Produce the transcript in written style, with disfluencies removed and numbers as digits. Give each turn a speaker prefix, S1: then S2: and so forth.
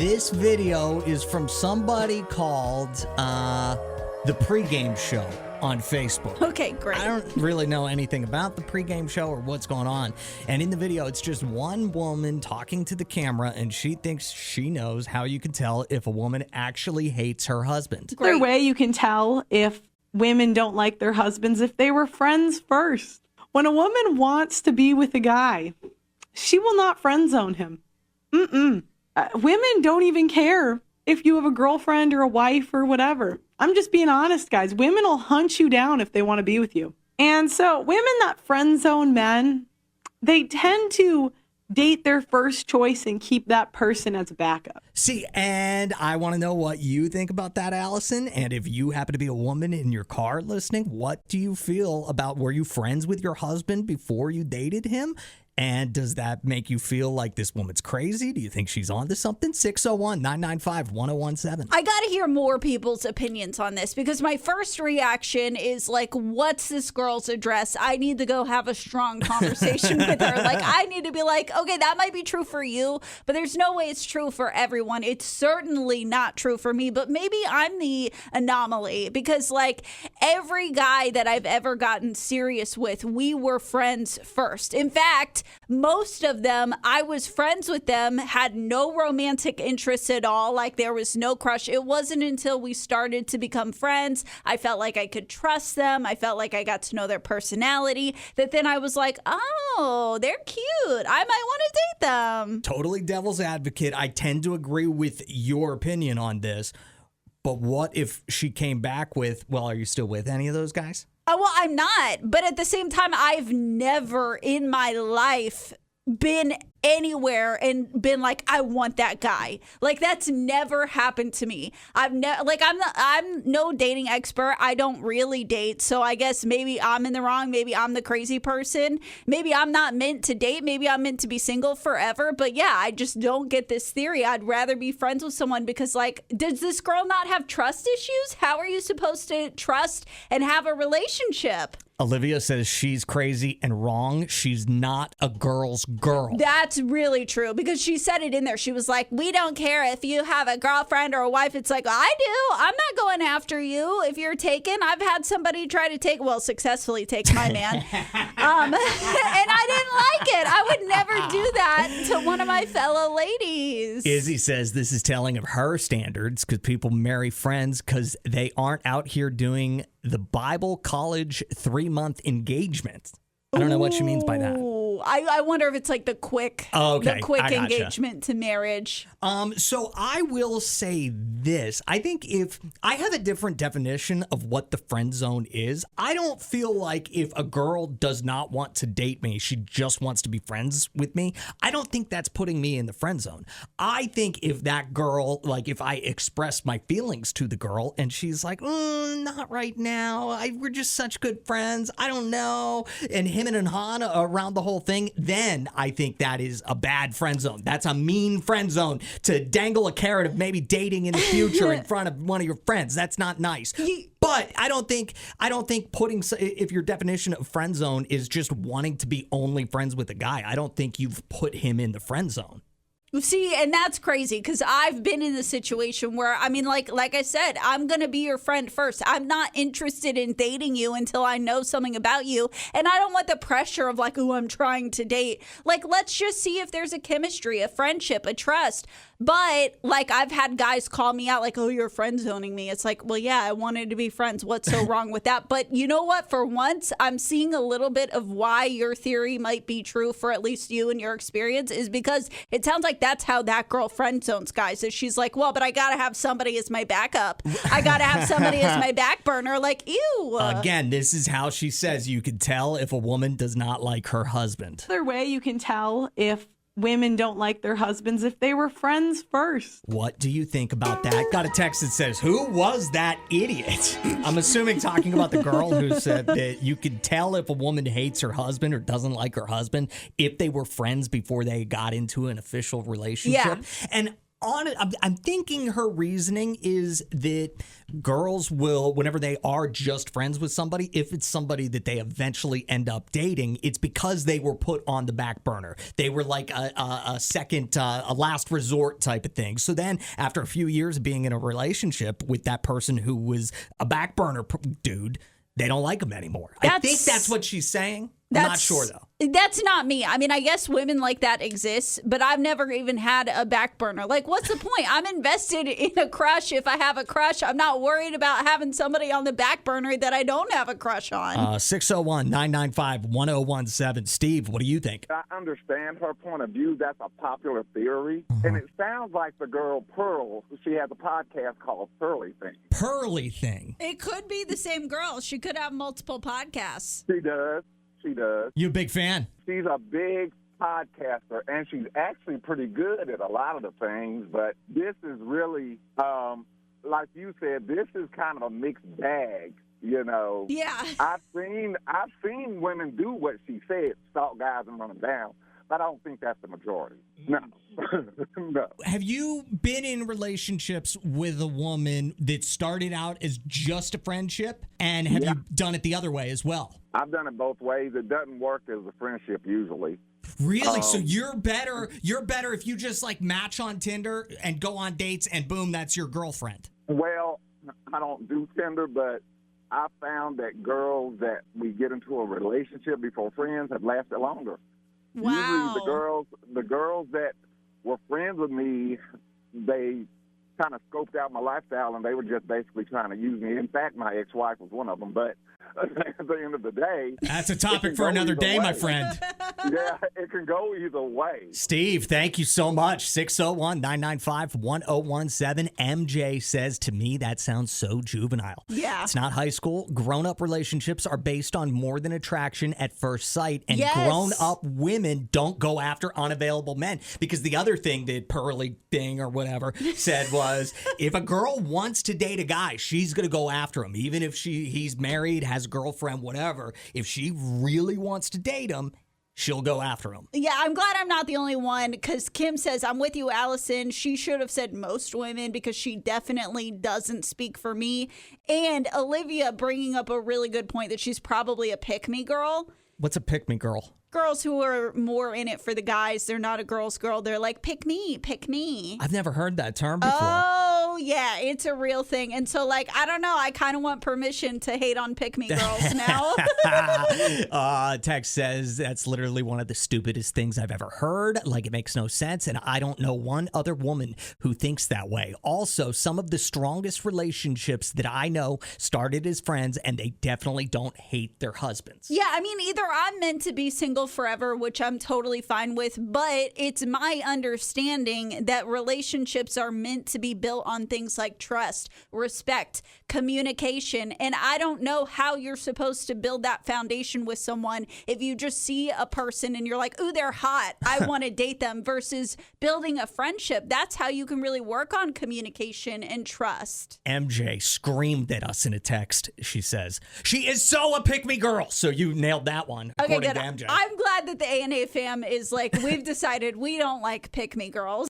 S1: This video is from somebody called The Pregame Show on Facebook.
S2: Okay, great.
S1: I don't really know anything about the pregame show or what's going on. And in the video, it's just one woman talking to the camera, and she thinks she knows how you can tell if a woman actually hates her husband.
S3: Another way you can tell if women don't like their husbands if they were friends first. When a woman wants to be with a guy, she will not friend zone him. Women don't even care if you have a girlfriend or a wife or whatever. I'm just being honest, guys. Women will hunt you down if they want to be with you. And so women that friend zone men, they tend to date their first choice and keep that person as a backup.
S1: See, and I want to know what you think about that, Allison. And if you happen to be a woman in your car listening, what do you feel about, were you friends with your husband before you dated him? And does that make you feel like this woman's crazy? Do you think she's onto something? 601-995-1017.
S2: I got to hear more people's opinions on this because my first reaction is like, what's this girl's address? I need to go have a strong conversation with her. Like, I need to be like, okay, that might be true for you, but there's no way it's true for everyone. It's certainly not true for me, but maybe I'm the anomaly because like every guy that I've ever gotten serious with, we were friends first. In fact, most of them, I was friends with them, had no romantic interest at all. Like there was no crush. It wasn't until we started to become friends, I felt like I could trust them. I felt like I got to know their personality that then I was like, oh, they're cute. I might want to date them.
S1: Totally devil's advocate. I tend to agree with your opinion on this. But what if she came back with, well, are you still with any of those guys?
S2: Well, I'm not. But at the same time, I've never in my life been anywhere and been like, I want that guy. Like that's never happened to me. I'm no dating expert. I don't really date. So I guess maybe I'm in the wrong. Maybe I'm the crazy person. Maybe I'm not meant to date. Maybe I'm meant to be single forever. But yeah, I just don't get this theory. I'd rather be friends with someone because like, does this girl not have trust issues? How are you supposed to trust and have a relationship?
S1: Olivia says she's crazy and wrong. She's not a girl's girl.
S2: That's really true because she said it in there. She was like, we don't care if you have a girlfriend or a wife. It's like, I do. I'm not going after you if you're taken. I've had somebody try to successfully take my man. And I didn't like it. I would never do that to one of my fellow ladies.
S1: Izzy says this is telling of her standards because people marry friends because they aren't out here doing the Bible college 3-month engagement. I don't know what she means by that.
S2: I wonder if it's like the quick engagement to marriage.
S1: So I will say this. I think if I have a different definition of what the friend zone is, I don't feel like if a girl does not want to date me, she just wants to be friends with me. I don't think that's putting me in the friend zone. I think if that girl, like if I express my feelings to the girl and she's like, not right now. We're just such good friends. I don't know. And him and Hana around the whole thing, then I think that is a bad friend zone. That's a mean friend zone to dangle a carrot of maybe dating in the future in front of one of your friends. That's not nice. But I don't think putting, if your definition of friend zone is just wanting to be only friends with a guy, I don't think you've put him in the friend zone.
S2: See, and that's crazy because I've been in the situation where, I mean, like I said, I'm going to be your friend first. I'm not interested in dating you until I know something about you. And I don't want the pressure of like, I'm trying to date. Like, let's just see if there's a chemistry, a friendship, a trust. But like I've had guys call me out like, oh, you're friend zoning me. It's like, well, yeah, I wanted to be friends. What's so wrong with that? But you know what? For once, I'm seeing a little bit of why your theory might be true for at least you and your experience is because it sounds like that's how that girl friend zones guys. Is she's like, well, but I got to have somebody as my backup. I got to have somebody as my back burner. Like, ew.
S1: Again, this is how she says you can tell if a woman does not like her husband.
S3: Another way you can tell if women don't like their husbands if they were friends first.
S1: What do you think about that? Got a text that says, who was that idiot? I'm assuming talking about the girl who said that you could tell if a woman hates her husband or doesn't like her husband if they were friends before they got into an official relationship.
S2: Yeah.
S1: And I'm thinking her reasoning is that girls will, whenever they are just friends with somebody, if it's somebody that they eventually end up dating, it's because they were put on the back burner. They were like a second, a last resort type of thing. So then after a few years of being in a relationship with that person who was a back burner dude, they don't like him anymore. I think that's what she's saying. I'm not sure, though.
S2: That's not me. I mean, I guess women like that exist, but I've never even had a back burner. Like, what's the point? I'm invested in a crush if I have a crush. I'm not worried about having somebody on the back burner that I don't have a crush on.
S1: 601-995-1017. Steve, what do you think?
S4: I understand her point of view. That's a popular theory. And it sounds like the girl Pearl, she has a podcast called Pearly Thing.
S1: Pearly Thing.
S2: It could be the same girl. She could have multiple podcasts.
S4: She does. She does.
S1: You a big fan?
S4: She's a big podcaster, and she's actually pretty good at a lot of the things, but this is really, like you said, this is kind of a mixed bag, you know.
S2: Yeah.
S4: I've seen women do what she said, stalk guys and run them down, but I don't think that's the majority. No. No.
S1: Have you been in relationships with a woman that started out as just a friendship, and have you done it the other way as well?
S4: I've done it both ways. It doesn't work as a friendship usually.
S1: Really? So you're better if you just like match on Tinder and go on dates and boom, that's your girlfriend.
S4: Well, I don't do Tinder, but I found that girls that we get into a relationship before friends have lasted longer.
S2: Wow.
S4: Usually the girls that were friends with me, they kind of scoped out my lifestyle and they were just basically trying to use me. In fact, my ex-wife was one of them, but at the end of the day,
S1: that's a topic for another day, my friend.
S4: Yeah, it can go either way.
S1: Steve, thank you so much. 601-995-1017. MJ says, to me, that sounds so juvenile.
S2: Yeah.
S1: It's not high school. Grown-up relationships are based on more than attraction at first sight, and grown-up women don't go after unavailable men. Because the other thing that Pearly Thing or whatever said was, if a girl wants to date a guy, she's going to go after him. Even if he's married, has a girlfriend, whatever. If she really wants to date him, she'll go after him.
S2: Yeah, I'm glad I'm not the only one, because Kim says, I'm with you, Allison. She should have said most women, because she definitely doesn't speak for me. And Olivia bringing up a really good point that she's probably a pick-me girl.
S1: What's a pick-me girl?
S2: Girls who are more in it for the guys. They're not a girl's girl. They're like, pick me, pick me.
S1: I've never heard that term before.
S2: Oh, yeah, it's a real thing. And so, like, I don't know. I kind of want permission to hate on pick me girls now.
S1: Text says, that's literally one of the stupidest things I've ever heard. Like, it makes no sense. And I don't know one other woman who thinks that way. Also, some of the strongest relationships that I know started as friends, and they definitely don't hate their husbands.
S2: Yeah, I mean, either I'm meant to be single forever, which I'm totally fine with, but it's my understanding that relationships are meant to be built on things like trust, respect, communication, and I don't know how you're supposed to build that foundation with someone if you just see a person and you're like, ooh, they're hot, I want to date them, versus building a friendship. That's how you can really work on communication and trust.
S1: MJ screamed at us in a text. She says, she is so a pick-me girl. So you nailed that one,
S2: Okay,
S1: according
S2: good.
S1: to MJ.
S2: I'm glad that the ANA fam is like, we've decided we don't like pick-me girls.